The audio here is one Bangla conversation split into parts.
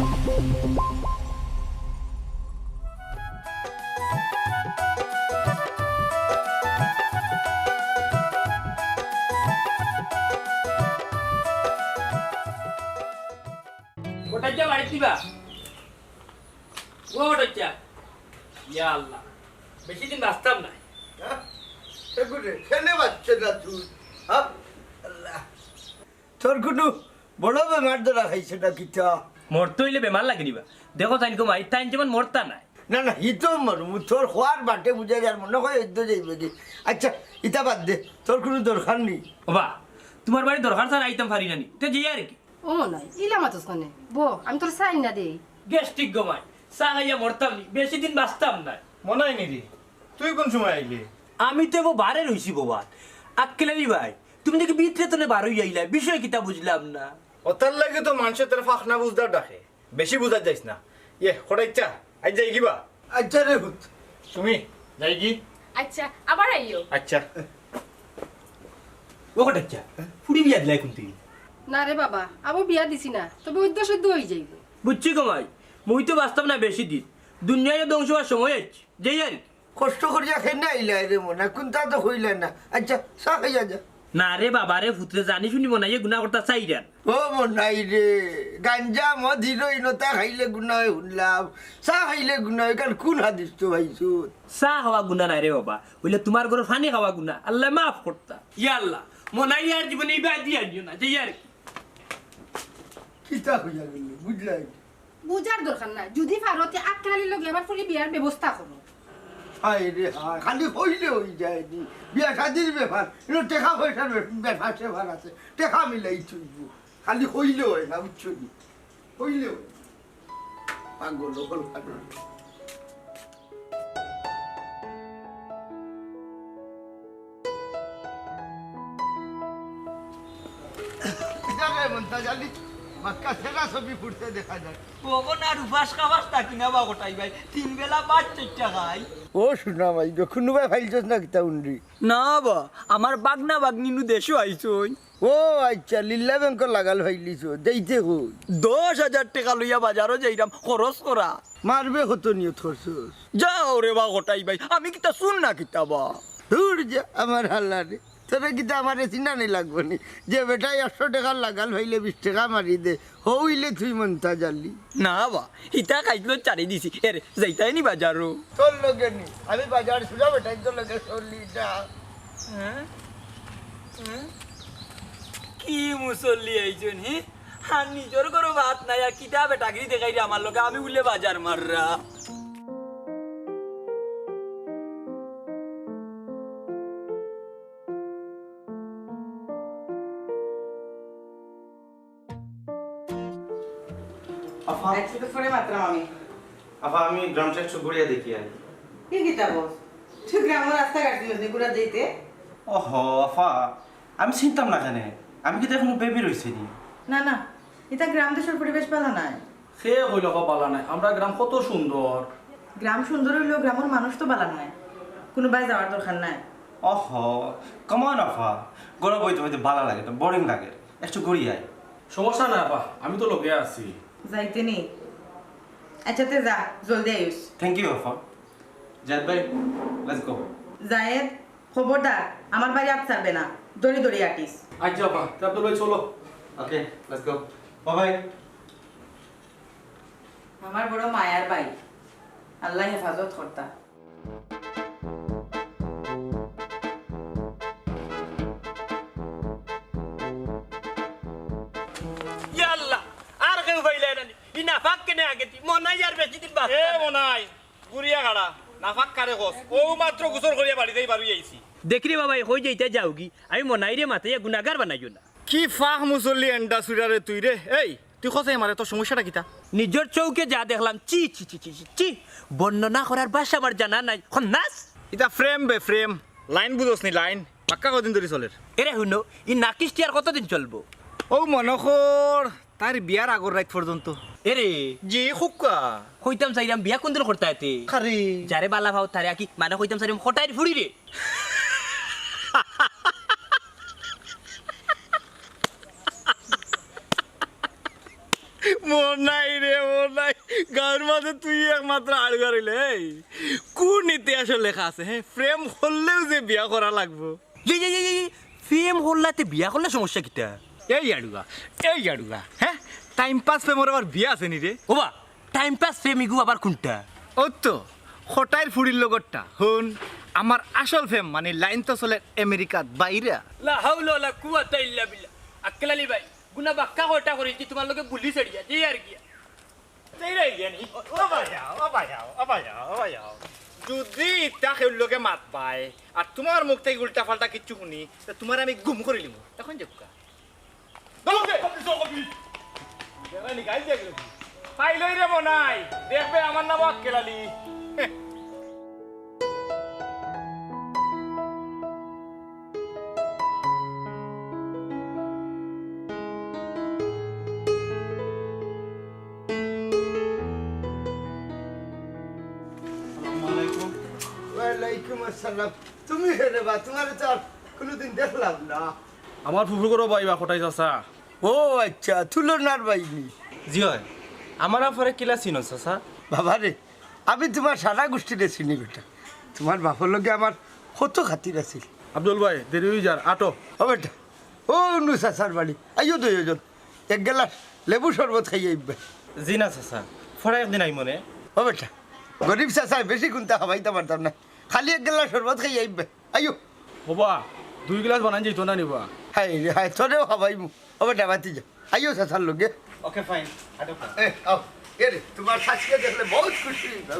Kotai balik tiba. Gua kotai. Ya Allah. Beshi din bastam na. Ha? Segure, kene bacche na tuই? Ha? Allah. তোর কোনো বড় বেমার ধরা খাইছে না কিটা? মরতে হইলে বেমার লাগে দিবা। দেখো তাইন কো মাই তাইন যেমন মরতা নাই। না না হিতো মরমু তোর খোয়ার বাটে বুঝা যার মনে হয় ইদ্দ যাইবে কি। আচ্ছা ইতা বাদ দে তোর কোনো দরকার নেই। বাবা তোমার বাড়ি দরকার ছাড়া আইতাম পারি না নি। তে যাই আর কি। ও নয় ইলা মাতস কোনে বো আমি তোর সাইন না দেই গ্যাস্ট্রিক গমাই চা খাইয়া মরতাম নি বেশি দিন বাঁচতাম না মনাই নি রে তুই কোন সময় আইলি আমি তো এবার বারে রইছি বাবা আক্কেলারি ভাই তুমি দেখি বিত্রে তনে বার হই আইলা বিষয় কিটা বুঝলাম না ওতার লাগে তো মানুষের তোর ফাখনা বুঝদার ডাকে বেশি বুঝা যাইস না ইয়ে কোটাই চা আই যাই কিবা আচ্ছা রে হুত তুমি যাই কি আচ্ছা আবার আইও আচ্ছা ও কটাচ্ছা ফুড়ি বিয়া দিলাই কোন তুই না রে বাবা আবু বিয়া দিছি না তবে উদ্দেশ্য হই যাইব বুঝছি গমাই মুই তো বাঁচতাম না বেশি দিন দুনিয়ায় ধ্বংস হওয়ার সময় আছে যাই আর কি কষ্ট করিয়া খেয়ে আইলা রে মনে কোনটা তো হইলা না আচ্ছা চা খাইয়া যা না রে বাবা রে ফুতরে জানি শুনি মনাই গুনা করতা চাইরান ও মনাই রে গাঞ্জা মদ হিরোইনতা খাইলে গুণা হয় শুনলাম চা খাইলে গুণা হয় কারণ কোন হাদিস তো ভাইছো চা খাওয়া গুনা নাই রে বাবা বলে তোমার ঘরে ফানি খাওয়া গুনা আল্লাহ মাফ করতা ইয়া আল্লাহ মনাই আর জীবনে ইবা দিয়া দিও না যাই আর কি কিতা হইয়া গেল বুঝলাই বুঝার দরকার না যদি ফারতে আক্কেলালি লগে আবার ফুলি বিয়ার ব্যবস্থা করো হায় রে হায় খালি হইলে হই যায়নি বিয়া শাদির ব্যাপার এগুলো টেকা পয়সার ব্যাপার সেবার আছে টেকা মিলাই চলব খালি হইলে হয় না বুঝছো নি হইলে হয় পাগল হল পাগল মন্তাজ আলী মক্কা সেরা ছবি ফুটতে দেখা যায় ওগো না রুফাস খাবাস তা কিনা বা গোটাই ভাই তিন বেলা 5-4 টাকায় ও শোনা ভাই যখন ভাই ফাইলছস না কিতা উন্ডি না বা আমার বাগনা বাগনিনু দেশও আইছই ও আচ্ছা লিল্লা ব্যাংক লাগাল ফাইলিছ দেইতে কই 10,000 টাকা লইয়া বাজারও যাইরাম খরচ করা মারবে কত নিয়ত করছস যাও রে বা গোটাই ভাই আমি কিতা শুন না কিতা বা দূর যা আমার হাল্লা রে তোরা কিতা আমারে চিনা নেই লাগবো নি যে বেটাই 100 টাকা লাগাল ফাইলে 20 টাকা মারি দে হইলে তুই মনতা জালি না বা হিতা খাইলো চারি দিছি এর যাইতাই নি বাজারও তোর লগে নি আমি বাজার সুজা বেটাই তোর লগে চললি যা কি মুসল্লি আইছন হি আর নিজর করো ভাত নাই আর কিতা বেটাগিরি দেখাই রে আমার লগে আমি উলে বাজার মাররা আমি গ্রামটা একটু ঘুরিয়ে দেখি আর কি কিতাব তুই গ্রামের রাস্তা কাটছিস নি ঘুরা যাইতে ওহো আফা আমি চিনতাম না কেন আমি কি এখন বেবি রইছি নি না না এটা গ্রাম দেশের পরিবেশ ভালো নাই সে হইল পালা নাই আমরা গ্রাম কত সুন্দর গ্রাম সুন্দর হইলেও গ্রামের মানুষ তো ভালো নাই কোনো বাই যাওয়ার দরকার নাই ওহো কমান আফা গরম বইতে বইতে ভালো লাগে তো বোরিং লাগে একটু ঘুরিয়ে আয় সমস্যা নাই আপা আমি তো লগে আছি যাইতে নি আচ্ছা তে যা জলদি আইস থ্যাংক ইউ আফা জায়দ ভাই লেটস গো জায়েদ খবরদার আমার বাড়ি আপ ছাড়বে না দড়ি দড়ি আটিস আচ্ছা আপা তারপর ভাই চলো ওকে লেটস গো বাই আমার বড় মায়ার ভাই আল্লাহ হেফাজত করতা ইয়া আল্লাহ আর কেউ ভাইলে না ইনা ফাক কেনে আগেতি মনাই আর বেশি দিন বাস এ মনাই গুরিয়া গাড়া নাফাক কারে কস ও মাত্র গোসল করিয়া বাড়িতেই বাড়ি আইছি দেখরি বাবা হই যাইতে যাওগি আমি মনাই রে মাথায় গুনাহগার বানাইও না কি ফাহ মুসল্লি এন্ডা সুইরারে তুই রে এই তুই খসে মারে তোর সমস্যাটা কিতা নিজের চৌকে যা দেখলাম চি চি চি চি চি বর্ণনা করার ভাষা আমার জানা নাই খন্নাস এটা ফ্রেম বে ফ্রেম লাইন বুঝোস নি লাইন পাক্কা কদিন ধরে চলের এরে হুনো ই নাকিস্টি আর কতদিন চলবো ও মনখর তার বিয়ার আগর রাত পর্যন্ত এরে জি খুক্কা কইতাম চাইরাম বিয়া কোন দিন করতে আতে খারে যারে বালা ভাও তারে কি মানে কইতাম চাইরাম খটাই ফুড়ি রে মনাই রে মনাই, গাঁর মাঝে তুই একমাত্র আড় গাড়িলে। কোন ইতিহাসে লেখা আছে হ্যাঁ, প্রেম করলেও যে বিয়া করা লাগবো। ফেম হল্লাতে বিয়া করলে সমস্যা কিটা? এই আড়ুগা হ্যাঁ, টাইম পাস প্রেমর আবার বিয়া আছে নি রে? ওবা টাইম পাস ফেম ইগু আবার কোনটা? ও তো খটাইর ফুড়ির লগরটা হন। আমার আসল ফেম মানে লাইন তো চলে আমেরিকাত বাইরা। লা হাওলা ওয়ালা কুওয়াতা ইল্লা বিল্লাহ। আকলালি ভাই গুনা বাক্কা কটা করি যে তোমার লগে বুলি চড়িয়া যে আর কি তেরাই জানি। যদি ইটা খেউর লোকে মাত পায় আর তোমার মুখ থেকে উল্টা পাল্টা কিচ্ছু শুনি, তোমার আমি গুম করে লিব। এখন যাবকা পাইলই রে মনাই, দেখবে আমার নাম আক্কেলালি। ওয়ালাইকুম আসসালাম। তুমি হেরে বা, তোমার তো আর কোনোদিন দেখলাম না। আমার ফুফু করো বাইবা কোটাই চাচা। ও আচ্ছা, তুলনার বাইনি। জি হয় আমার পরে কিলা চিনো চাচা? বাবা রে, আমি তোমার সারা গোষ্ঠীরে চিনি বেটা। তোমার বাপর লগে আমার কত খাতির আছিল। আব্দুল ভাই দেরি হয়ে যার আটো। ও বেটা, ও নু চাচার বাড়ি আইও দুইজন, এক গেলাস লেবু শরবত খাইয়ে আইবে। জি না চাচা, ফরা একদিন আই মনে। ও বেটা, গরিব চাচাই বেশি কোনটা খাবাইতে পারতাম না, খালি এক গেলাস শরবত খাইয়ে আইবে। আইও হবা 2 গ্লাস বানাই যাইতো না নিবা। হাই রে হাই, তোরেও খাবাইমু। ও বেটা বাতি যা, আইও চাচার লগে। ওকে ফাইন আটো। আও এ রে, তোমার শাশুকে দেখলে বহুত খুশি হইবে।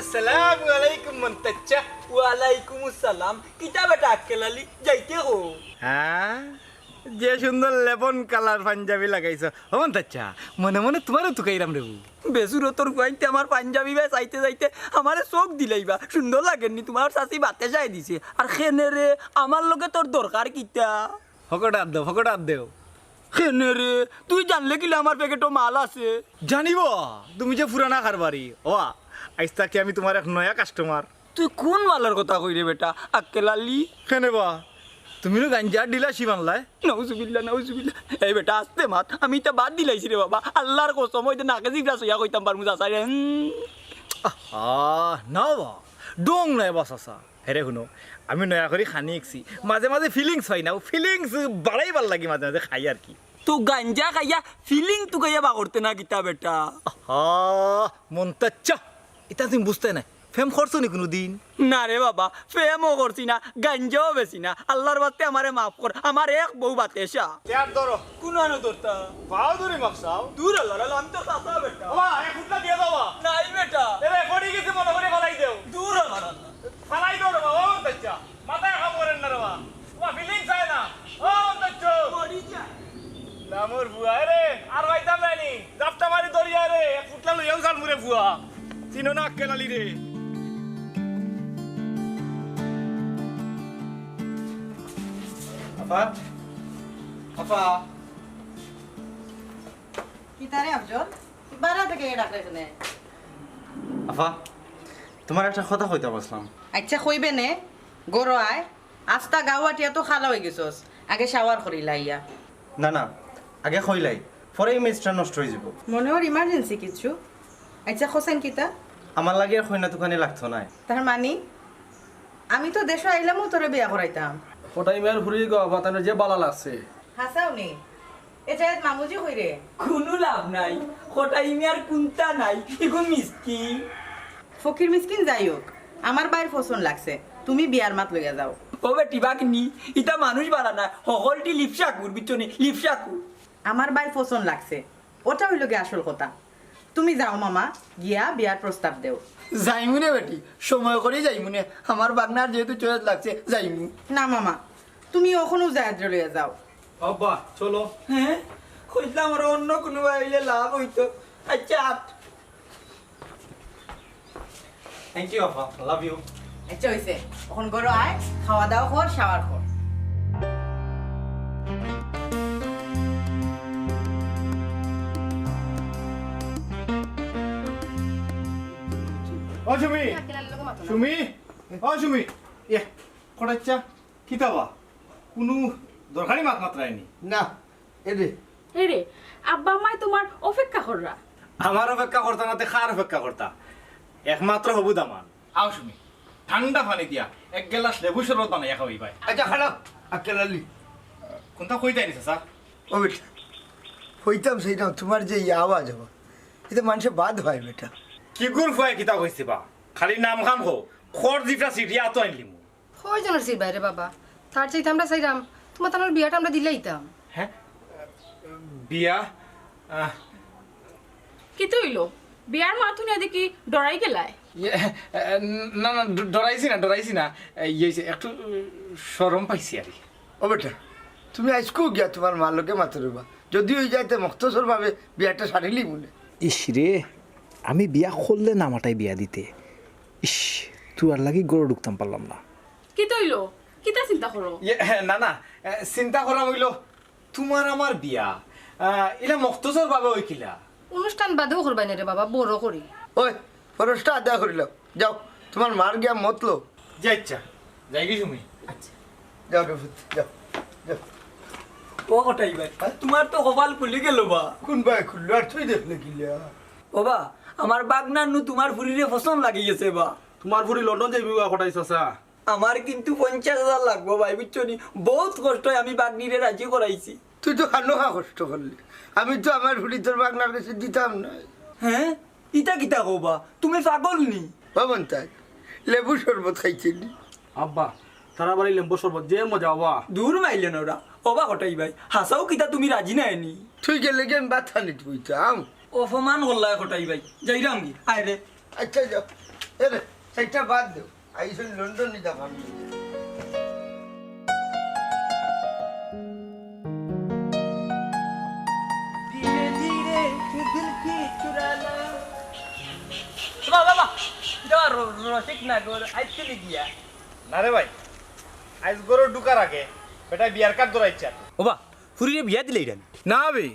আসসালামু আলাইকুম মন্তাজ। ওয়ালাইকুম আসসালাম। কিতা বেটা আক্কেলালি যাইতে হো? হ্যাঁ, যে সুন্দর লেবন কালার পাঞ্জাবি লাগাইছো ও মন্তাজ, মনে মনে তোমারও তুকাইরাম রে। বেসুরতর গুয়াইতে আমার পাঞ্জাবি বে চাইতে চাইতে আমারে চোখ দিলাইবা। সুন্দর লাগেননি? তোমার চাচি বাতে চাই দিছে আর খেনে রে আমার লগে তোর দরকার কিতা? ফকটার দেও। খেনে রে তুই জানলে কিলা আমার প্যাকেটও মাল আছে? জানিব তুমি যে পুরানা কারবারি। ও আজ তাকে আমি তোমার এক নয়া কাস্টমার। তুই কোন মালের কথা কই রে বেটা আক্কেলালি? কেনে বা তুমি গাঞ্জার ডিলারশিপ আনলাই? নাউজুবিল্লাহ নাউজুবিল্লাহ। এই বেটা আস্তে মাত, আমি এটা বাদ দিলাইছি রে বাবা। আল্লাহর কসম হইতে নাকে জিগরা সইয়া কইতাম পারমু চাচা রে। না বা ডং নাই বা চাচা। হেরে শুনো, আমি নয়া করে খানি একছি, মাঝে মাঝে ফিলিংস হয় না, ফিলিংস বাড়াইবার লাগি মাঝে মাঝে খাই আর কি। তো গাঞ্জা খাইয়া ফিলিং তু গাইয়া বা করতে না কিতা বেটা? মন্তাচ্চা, এটা তুমি বুঝতে নাই, ফেম করছো নি কোনো দিন? না রে বাবা, ফেমও করছি না, গাঞ্জাও বেশি না। আল্লাহর বাতে আমারে মাফ কর, আমার এক বউ বাতেশা। ইয়ার ধরো কোন আনো তোরটা? পাও দূরে মাকসাও দূর আল্লাহ আমি তো চাচা বেটা। বাবা এক ফুটটা দিয়ে দাও বা। নাই বেটা, এরে পড়ে গেছে মনে করে ফালাই দেও। দূর আল্লাহ। ফালাই দাও রে বাবা মন্তাচ্চা, মাথায় কাম করেন না রে বাবা। বাবা ফিলিংস হয় না ও মন্তাচ্চা। মরি যা। নামর বুয়া রে আর বাইতাম নাইনি, জাপটা মারি দরিয়া রে এক ফুটলা লইয়াও কাল মুরে বুয়া। চিনো না আক্কেলালি রে। আপা আপা কি তারে আফজল বারা থেকে ডাকলে শুনে? আপা তোমার একটা কথা কইতে বসলাম। আচ্ছা কইবে নে, গরো আয় আস্তা গাওয়াটিয়া তো খালা হয়ে গেছস, আগে শাওয়ার করিলা ইয়া। না না, আগে কইলাই, পরে ইমেজটা নষ্ট হয়ে যাব। মনে ওর ইমার্জেন্সি কিছু? আচ্ছা হোসেন কিতা আমার লাগে আর কইনা দোকানে লাগতো না। তার মানে আমি তো দেশে আইলামও তোরে বিয়া করাইতাম। কোটাই মিয়ার ফুরি গো বাতানো যে বালা লাগছে। হাসাও নি এ জায়গায় মামুজি কইরে কোনো লাভ নাই, কোটাই মিয়ার কুন্তা নাই, এগুন মিসকিন। ফকির মিসকিন যাই হোক, আমার বাইর পছন্দ লাগছে, তুমি বিয়ার মাত লইয়া যাও। ও বেটি বাকিনি, ইটা মানুষ বাড়া না, সকলটি লিপসাকুর বিচনি লিপসাকুর। আমার বাইর পছন্দ লাগছে, ওটা হইল গে আসল কথা। তুমি যাও মামা, গিয়া বিয়ার প্রস্তাব দেও। যাইমুনে বেটি, সময় করে যাইমুনে, আমার বাগনার যেহেতু চয়েস লাগছে যাইমু। না মামা, তুমি ওখানেও জায়াত লইয়া যাও। আব্বা চলো। হ্যাঁ কইলাম আর অন্য কোনো আইলে লাভ হইতো। আচ্ছা থ্যাংক ইউ আপা, লাভ ইউ। আচ্ছা হইছে, এখন গরো আয়, খাওয়া দাওয়া কর, শাওয়ার কর। ও সুমি আক্কেলালির লগে মাথা সুমি ও সুমি এ কটাচ্ছা কিতাবা কোনো দরকারি মাত মাত্রায়নি না এরে রে আব্বা মাই তোমার অপেক্ষা কররা আমার অপেক্ষা করতা না তে খার অপেক্ষা করতা একমাত্র হবু দামান আও সুমি ঠান্ডা পানি দিয়া এক গ্লাস লেবু শরবত বানাইয়া খাওয়াই ভাই আচ্ছা খারাপ আকেলালি কোনটা কইতাই নিছে স্যার ও বেটা হইতাম সেইটা তোমার যে আওয়াজ হবো এতে মানুষে বাদ হয় বেটা কি গুণ ফুয়াই কিতা কইছি বা খালি নাম খাম হো খর জিফরা সিটিয়া তো আনলিম কয়জনের সির বাইরে বাবা তার চাইতে আমরা চাইলাম তোমার তানোর বিয়াটা আমরা দিলেইতাম হ্যাঁ বিয়া কি তৈল বিয়ার মাথু নিয়ে দেখি ডরাই গেলায় না না ডরাইছি না ইয়েছে একটু শরম পাইছি আর কি ও বেটা তুমি আজকেও গিয়া তোমার মার লোকে মাথা রবা যদি ওই যাইতে মক্তসর ভাবে বিয়াটা সারিলি মনে ইস রে আমি বিয়া করলে নামাটাই বিয়া দিতে ইস তুই আর লাগি গড়ে ঢুকতাম পারলাম না কি তৈল কিতা চিন্তা করো না না চিন্তা করা হইল তোমার আমার বিয়া এটা মক্তসর ভাবে হইকিলা অনুষ্ঠান বাদেও করবাই না রে বাবা বড় করি ওই খরচটা আদায় করিল যাও তোমার মার গিয়া মতলো যাইচ্ছা যাই কি তুমি যাও রে ভূত, যাও যাও ও কটাই ভাই তোমার তো কপাল খুলে গেল বা কোন ভাই খুললো আর তুই দেখলে কিলা ও বা আমার বাগনার নু তোমার ফুরিরে পছন্দ লাগি গেছে বা তোমার ফুরি লন্ডন যাইবি কটাই চাচা আমার কিন্তু 50,000 লাগবো ভাই বুঝছো নি বহুত কষ্ট আমি বাগনিরে রাজি করাইছি তুই তো খানোহা কষ্ট করলি আমি তো আমার ফুলি তোর বাগনার কাছে দিতাম না হ্যাঁ ইটা কিতা কবা তুমি পাগল নি বাবন তাই লেবু শরবত খাইছিলি আব্বা তারা বাড়ি লেম্বু শরবত যে মজা হবা দূর মাইলেন ওরা ওবা কটাই ভাই হাসাও কিতা তুমি রাজি নাই নি তুই গেলে গেন বাথা নিত বুঝতাম অপমান করলা কটাই ভাই যাইরাম কি আয় রে আচ্ছা যাও এরে সেইটা বাদ দেও আইসন লন্ডন নিতে পারবি ধীরে ধীরে দিল কি চুরালা বাবা বাবা যাও রসিক না গো আইতে গিয়া না রে ভাই আজ গরু ঢুকার আগে বেটা বিয়ার কার্ড ধরাইছে ওবা ফুরিরে বিয়া দিলে ইরান না বে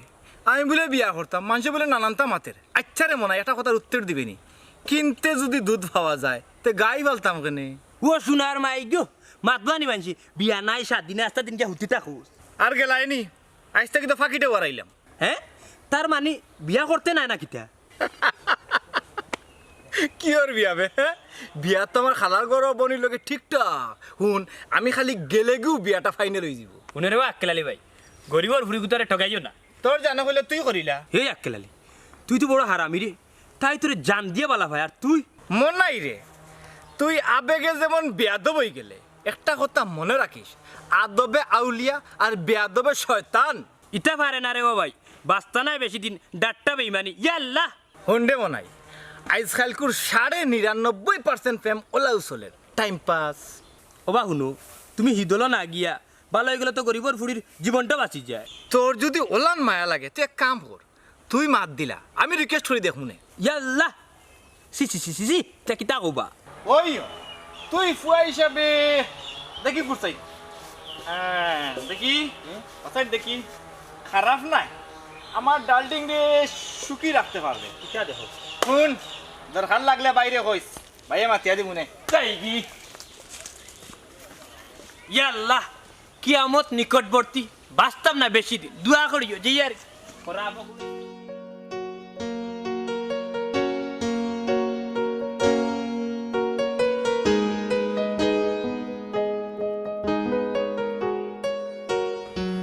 আমি বলে বিয়া করতাম মানুষ বলে নানানটা মাতের আচ্ছা রে মনে হয় একটা কথার উত্তর দিবেনি কিনতে যদি দুধ পাওয়া যায় তে গাই বলতাম কেনে ও সোনার মাই গো মাতবানি মানছি বিয়া নাই 7 দিনে 8 দিন কে হুতি থাকো আর গেলাইনি আজ থেকে তো ফাঁকিতে ওয়ারাইলাম হ্যাঁ তার মানে বিয়া করতে নাই না কিতা কি ওর বিয়া বে বিয়া তো আমার খালার ঘর বনির লগে ঠিকঠাক শুন আমি খালি গেলে গিয়েও বিয়াটা ফাইনাল হয়ে যাব শুনে রে আক্কেলালি ভাই গরিবর ফুরি গুতারে ঠগাইও না তোর জানা হইলে তুই করিলা হে আক্কেলালি তুই তো বড় হারামি রে তাই তোরে জান দিয়ে বালা ভাই আর তুই মন নাই রে তুই আবেগে যেমন বেয়াদব হয়ে গেলে একটা কথা মনে রাখিস আদবে আউলিয়া আর বেয়াদবে শয়তান ইটা পারে না রে ও ভাই বাস্তা নাই বেশি দিন ডাট্টা বেইমানি ইয়াল্লাহ হন্ডে মনাই আজকালকুর 99% প্রেম ওলা উচলের টাইম পাস ওবা শুনো তুমি হিদল না গিয়া ভালো হয়ে গেলে তো গরিবর ফুরির জীবনটা বাঁচি যায় তোর যদি ওলান মায়া লাগে তুই এক কাম কর তুই মাত দিলা আমি রিকোয়েস্ট করি দেখুন ইয়াল্লাহ সি সি সি সি তা কিতা কবা ওই তুই ফুয়া হিসাবে দেখি ফুরসাই দেখি অসাইড দেখি খারাপ নাই আমার ডাল্টিং রে সুখী রাখতে পারবে কিটা দেখো শুন দরকার লাগলে বাইরে কইস ভাইয়া মাতিয়া দি মনে যাইবি ইয়াল্লাহ কিয়ামত নিকটবর্তী বাস্তব না বেশি দিন দোয়া করিও যে ইয়ার খরাব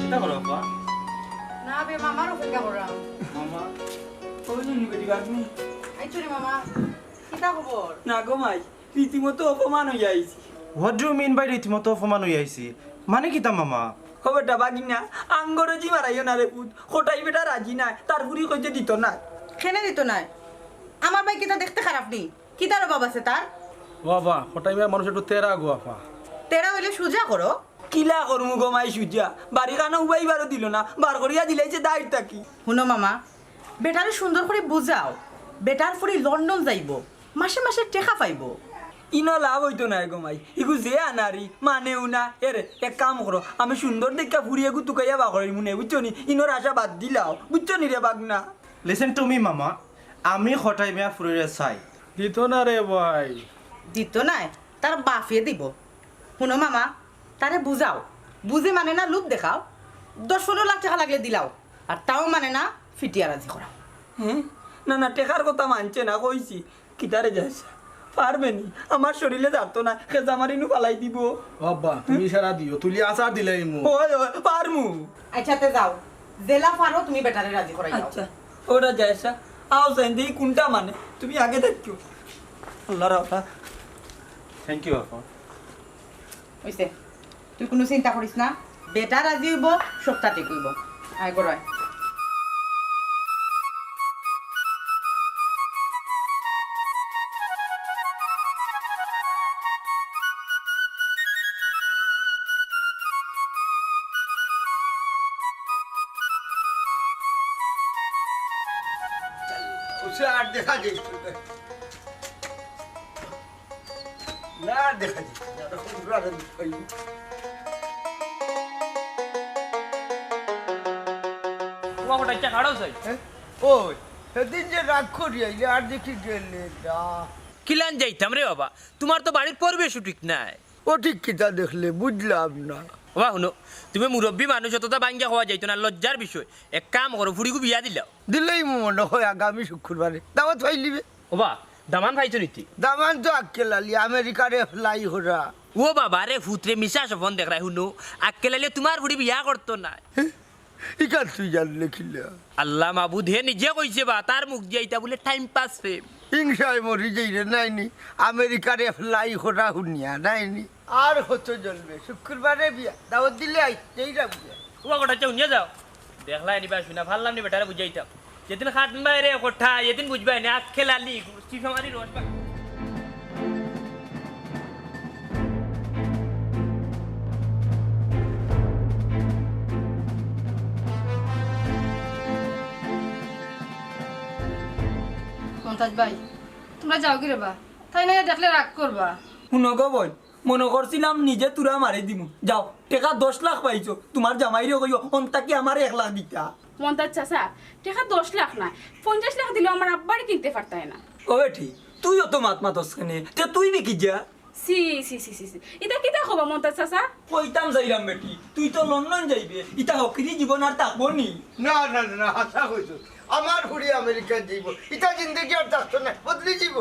কিতা করো বাবা না বে মামার অপেক্ষা করলাম মামা কই নি বেটি বাগনি আইছো রে মামা কিতা খবর না গো মাই রীতিমতো অপমান হয়ে আইছি হোয়াট ডু মিন বাই রীতিমতো অপমান হয়ে আইছি মানে কিতা মামা খবরটা বাগিনা আঙ্গরজি মারাইও না রে পুত কোটাই বেটা রাজি নাই তার পুরি কইতে দিত না খেনে দিত নাই আমার ভাই কিতা দেখতে খারাপ নি কিতার অভাব আছে তার ও বাবা কোটাই মিয়ার মানুষ একটু তেরা গো আপা তেরা হইলে সুজা করো কিলা করমু গো মাই সুজা বাড়ি কানা উবাইবারও দিল না বার করিয়া দিলাইছে দায়িত্ব কি শুনো মামা বেটারে সুন্দর করে বুঝাও বেটার ফুরি লন্ডন যাইব মাসে মাসে টেকা পাইব ইনো লাভ হইতো না গো মাই ইগু যে আনারি মানেও না এরে এক কাম করো আমি সুন্দর দেখা ফুরিয়ে গু তুকাইয়া বা করি মনে বুঝছো নি ইনোর আশা বাদ দিলাও বুঝছো নি রে বাগনা লিসেন টু মি মামা আমি খটাই মিয়া ফুরিরে চাই দিত না রে ভাই। দিত নাই তার বাফে দিব। শুনো মামা, তারে বুঝাও, বুঝে মানে না লোভ দেখাও, 10-15 লাখ টাকা লাগলে দিলাও, আর তাও মানে না ফিটিয়া রাজি করাও। হ্যাঁ না না টেকার কথা মানছে না, কইছি কিতারে যাইছে পারবে নি, আমার শরীরে যাতো না, খেজা মারিনু পালাই দিব। আব্বা তুমি সারা দিও, তুলি আচার দিলে মু। ওই ওই পারমু। আচ্ছাতে যাও, জেলা পারো তুমি বেটারে রাজি করাই দাও। আচ্ছা ওরা যাইছা আও সেন্দি কোনটা মানে তুমি আগে দেখো। আল্লাহর কথা থ্যাংক ইউ আপা। হইছে, তুই কোনো চিন্তা করিস না, বেটা রাজি হইব, সপ্তাহতে কইব। আয় গড়ায় আর দেখা যায় না, দেখা যায় তোমার কোটা ইচ্ছা খাড়াও চাই ওই সেদিন যে রাগ করি আইলে আর দেখি গেলে না। কিলান যাইতাম রে বাবা, তোমার তো বাড়ির পরিবেশ ঠিক নাই। ও ঠিক কিতা দেখলে বুঝলাম না। বাবা শুনো, তুমি মুরব্বী মানুষ অতটা বাঙ্গা হওয়া যাইতো না, লজ্জার বিষয়। এক কাম করো, ফুড়িকু বিয়া দিলাও। দিলেই মনে হয় আগামী শুক্রবারে দাওয়াত পাইলিবে। বাবা দামান পাইছো নীতি? দামান তো আক্কেল আলি আমেরিকারে ফ্লাই হরা। ও বাবা রে ফুতরে মিশা সফন দেখায় শুনো, আক্কে লাইলে তোমার ফুড়ি বিয়া করতো না। ইকার তুই জানলে খিলা আল্লাহ মাবুদ হে নিজে কইছে বা, তার মুখ যাইতা বলে টাইম পাস ফেম। হিংসায় মরি যাই রে নাইনি, আমেরিকারে ফ্লাই হরা শুনিয়া নাইনি। আর হতো জ্বলবে শুক্রবারে বিয়া দাওয়াত দিলে আইতেই রাখবে। তোমার কোটা চাও নিয়ে যাও, দেখলাই নিবা শুনা ভাললাম নি বেটারে বুঝাইতাম। যেদিন খাটন বাইরে কোঠা এদিন বুঝবাই না, আক্কে লালি চিফা মারি রস বা। মন্তাজ ভাই তোমরা যাও কি রে বা, তাই না দেখলে রাগ করবা। শুনো গো বোন, মনে করছিলাম নিজে তুরা মারি দিমু, যাও টেকা 10 লাখ পাইছো, তোমার জামাইরে কইও অন্তা কি আমার 1 লাখ দিতা। মন্তাজ চাচা টাকা 10 লাখ না 50 লাখ দিলেও আমার আব্বারই কিনতে পারতাই না। ও বেটি তুইও তো মাত মাতস কেনে, তে তুই বিকি যা। সি সি সি সি এটা কিতা খবা মন্তাজ চাচা? কইতাম যাইরাম বেটি, তুই তো লন্ডন যাইবে, ইটা হকরি জীবন আর থাকবো নি। না না না আশা কইছো আমার হুড়ি আমেরিকা যাইব, ইটা জিন্দগি আর থাকতো না, বদলি যাইব।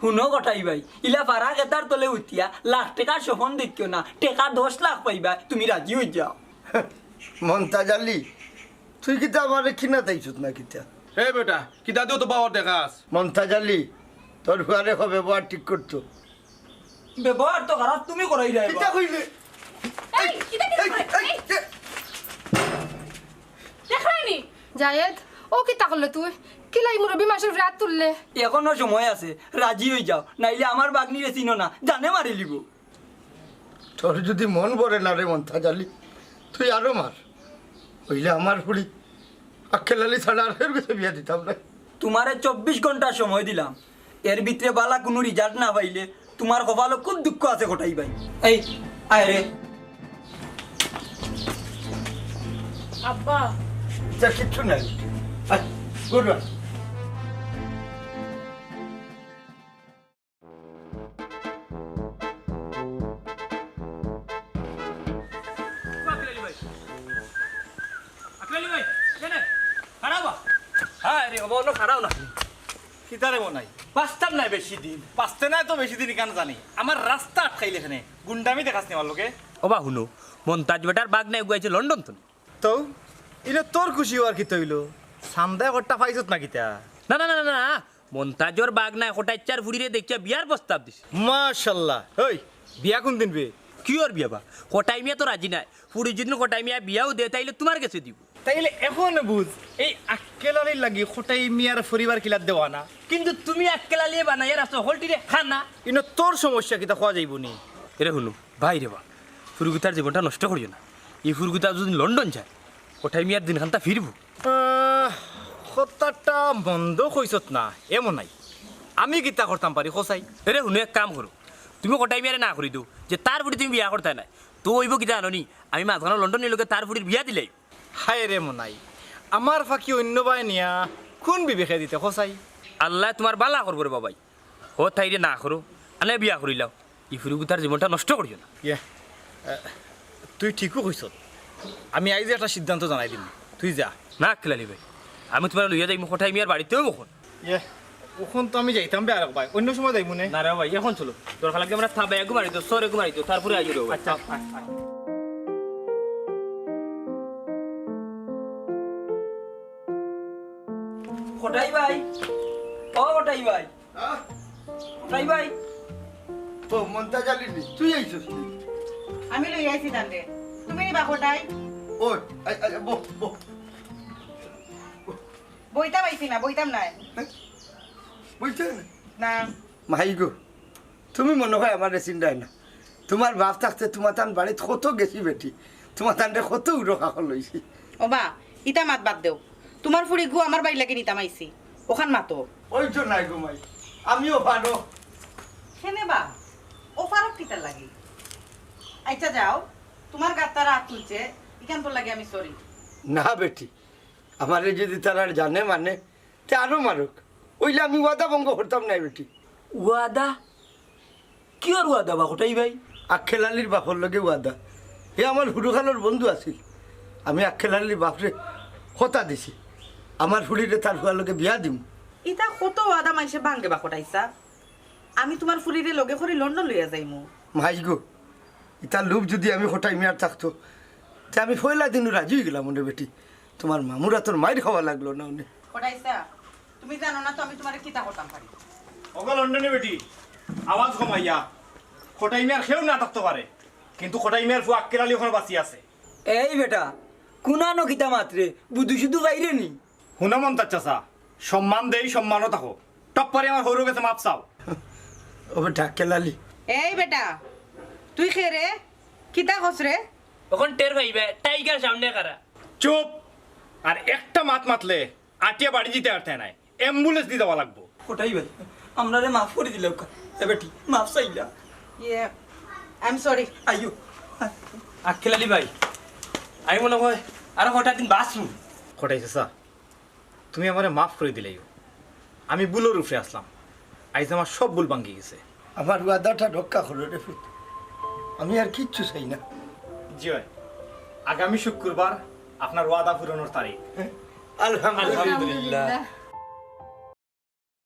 শুনো কথাই ভাই, ইলা পারা কেতার তলে উঠিয়া লাখ টাকা সহন দেখিও না, টাকা 10 লাখ পাইবা, তুমি রাজি হয়ে যাও। মন্তাজ আলী তুই কিতা আমারে কিনা তাইছত না কিতা? হে বেটা কিতা দিও তো পাওয়ার দেখাস। মন্তাজ আলী তোর ঘরে ব্যবহার ঠিক করতো। ব্যবহার তো খারাপ তুমি করাই যাই। কিতা কইলে এই কিতা কিতা এই দেখাইনি জায়েদ ও কি তা করলে তুই কিলাই মুরব্বী মাসের রাত তুললে। এখনো সময় আছে, রাজি হয়ে যাও, নাইলে আমার বাগনিরে চিনো না, জানে মারি লিব। তোর যদি মন ভরে না রে মন্তাজ আলী, তুই আরো মার, হইলে আমার হুড়ি আক্কেল আলী ছাড়া আর এর কাছে বিয়া দিতাম না। তোমারে 24 ঘন্টা সময় দিলাম, এর ভিতরে বালা কোনো রিজাল্ট না পাইলে তোমার কপালে খুব দুঃখ আছে কোটাই ভাই। এই আয় রে। আব্বা যা কিচ্ছু নাই, গুড ওয়ান। কিতারে মনাই পাঁচতাম নাই বেশি দিন, পাঁচতে নাই তো বেশি দিন কেন জানি, আমার রাস্তা আটকাইলে এখানে গুন্ডামি দেখাস নি আমার লোকে। ওবা শুনো, মন্তাজ বেটার বাগ নাই গুয়াইছে লন্ডন তো। তো এটা তোর খুশি হওয়ার কি তৈল, সান্দা ঘরটা পাইছত না কিতা? না না না না না, মন্তাজর বাগ নাই কোটাই চার ফুড়িরে দেখিয়া বিয়ার প্রস্তাব দিছে। মাশাল্লাহ। ওই বিয়া কোন দিন বে? কি ওর বিয়া বা, কোটাই মিয়া তো রাজি নাই, ফুড়ি যদি কোটাই মিয়া বিয়াও দে তাইলে তোমার কাছে দিব। তাইলে এখন বুঝ এই আক্কেলালির লাগি কোটাই মিয়ার পরিবার কিলার দেওয়া না, কিন্তু তুমি আক্কেলা লিয়ে বানাইয়া রাস্তা হলটিরে খানা। ইনো তোর সমস্যা কিতা খোয়া যাইব নি? এরে শুনো ভাই রে বা, ফুরগুতার জীবনটা নষ্ট করিও না। এই ফুরগুতা যদি লন্ডন যায়, কোটাই মিয়ার দিনখানটা ফিরবো। কথাটা মন্দ কইছত না, এমন নাই আমি কিতা করতাম পারি খোসাই। এরে শুনো এক কাম করো, তুমি কোটাই মিয়ারে না করি দিও যে তার ফুটি তুমি বিয়া করতে নাই, তো ওইব কিতা আনি আমি মাঝখানে লন্ডনের লোকে তার ফুটির বিয়া দিলাই। হায় রে মনাই, আমার ফাঁকি অন্য বাই নিয়া কোন বিবেকে দিতে খোসাই? আল্লাহ তোমার বালা করবো রে বাবাই। ও তাইরে না করো আনে বিয়া করিলাও ই ফুরুগুতার জীবনটা নষ্ট করিও না তুই ঠিকও কইছ আমি আইজ একটা সিদ্ধান্ত জানাই দিম তুই যা না খেলালি ভাই আমি তোমার লইয়া যাই কোথায় মিয়ার বাড়িতেও কখন ওখান তো আমি যাইতাম বে আর ভাই অন্য সময় যাইব না না রে ভাই এখন চলো দরকার লাগলে আমরা থাবা একটু মারি তো সর একটু মারি তো তারপরে আইও রে আচ্ছা কোটাই ভাই ও কোটাই ভাই কোটাই ভাই ও মন্তাজ আলী তুই আইছিস আমি লই আইছি দান্ডে তুমি নিবা কোটাই ও বহ বহ বইতাম আইছি না বইতাম নাই বুঝতে না মাই গো তুমি মনে হয় আমার চিন্তাই না তোমার বাপ থাকতে তোমার তান বাড়িতে কত গেছি বেটি তোমার তানটা কত উড়কা লইছি ও বা ইটা মাত বাদ দেও তোমার ফুড়ি গু আমার বাড়ি লাগি নিতাম আইছি ওখান মাতো ওই তো নাই গো মাই আমিও পারো হেনে বা ও ফারক কিতার লাগি আচ্ছা যাও তোমার গাত্তারা হাত তুলছে ইখান তোর লাগে আমি সরি না বেটি আমারে যদি তারা জানে মানে তে আরো মারুক ওইলে আমি ওয়াদা ভঙ্গ করতাম না বেটি ওয়াদা কি আর ওয়াদা বা কোটাই ভাই আখেলালির বাপর লগে ওয়াদা এ আমার হুড়ুখানোর বন্ধু আছিল আমি আখেলালির বাপরে হতা দিছি আমার ফুড়িরে তার হুয়ার লগে বিয়া দিম ইটা কত ওয়াদা মাইসে ভাঙ্গে বা কোটাইছা আমি তোমার ফুড়িরে লগে করে লন্ডন লইয়া যাইমু মাই গো ইতার লোভ যদি আমি কোটাই মিয়ার থাকতো তে আমি পয়লা দিনও রাজি হয়ে গেলাম মনে বেটি তোমার মামুরা তোর মায়ের খাওয়া লাগলো না উনি কোটাইছা তুমি জানো না তো আমি তোমারে কিতা করতাম পারি ওগো লন্ডনে বেটি আওয়াজ কমাইয়া কোটাই মিয়ার খেয়েও না থাকতে পারে কিন্তু কোটাই মিয়ার ফু আক্কেল আলী ওখানে বাঁচি আছে এই বেটা কুনানো কিতা মাত্রে বুধু শুধু বাইরে নি হুনা মন্তাজ চাচা সম্মান দেই সম্মানও থাকো টপ্পারে আমার হরু গেছে মাপ চাও ও বেটা আখেলালি এই বেটা তুই খে রে কিতা কস রে তখন টের পাইবে টাইগার সামনে কারা চুপ আর একটা মাত মাতলে আটিয়া বাড়ি যেতে পারতে নাই অ্যাম্বুলেন্স দিয়ে দেওয়া লাগবো কোটাই ভাই আমরা রে মাফ করে দিলে এ বেটি মাফ চাইলা ইয়ে আই এম সরি আইও আখেলালি ভাই আমি মনে হয় আর হঠাৎ দিন বাসু কোটাই চাচা তুমি আমারে মাফ করে দিলেই আমি ভুলের উপরে আসলাম আইজ আমার সব ভুল ভাঙ্গি গেছে আমার ওয়াদাটা রক্ষা করো রে ফুট আমি আর কিচ্ছু চাই না জি ভাই আগামী শুক্রবার আপনার ওয়াদা পূরণের তারিখ আলহামদুলিল্লাহ আলহামদুলিল্লাহ